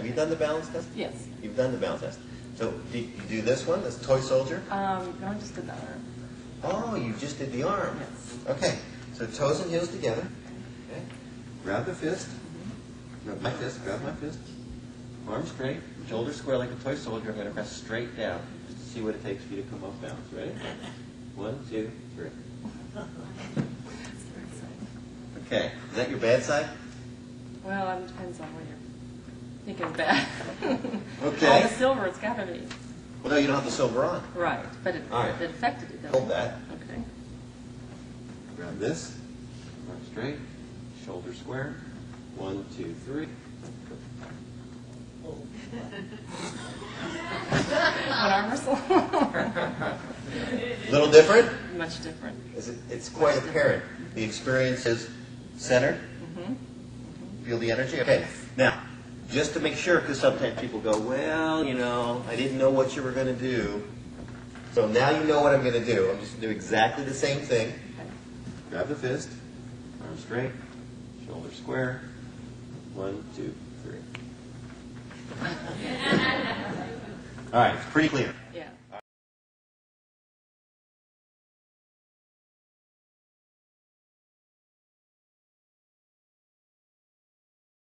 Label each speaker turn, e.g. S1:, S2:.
S1: Have you done the balance test?
S2: Yes.
S1: You've done the balance test. So you do this one, this toy soldier?
S2: No, I just did the arm.
S1: Oh, you just did the arm.
S2: Yes.
S1: Okay, so toes and heels together. Okay. Grab the fist. Grab my fist, grab my fist. Arm straight, shoulder square like a toy soldier. I'm going to press straight down just to see what it takes for you to come off balance. Ready? 1, 2, 3. Okay, is that your bad side?
S2: Well, it depends on what you're thinking bad.
S1: Okay.
S2: Oh, the silver, it's got to be.
S1: Well, no, you don't have the silver on.
S2: Right, but it,
S1: All right.
S2: it affected it,
S1: Hold
S2: doesn't
S1: that.
S2: it? Okay.
S1: Grab this. Arm straight. Shoulder square. 1, 2, 3.
S2: What arm wrestle?
S1: Little different?
S2: Much different.
S1: It's quite apparent. The experience is centered.
S2: Mm-hmm.
S1: Feel the energy? Okay. Now, just to make sure, because sometimes people go, well, you know, I didn't know what you were going to do. So now you know what I'm going to do. I'm just going to do exactly the same thing.
S2: Okay.
S1: Grab the fist. Arm straight. Shoulder square. 1, 2, 3. All right, it's pretty clear.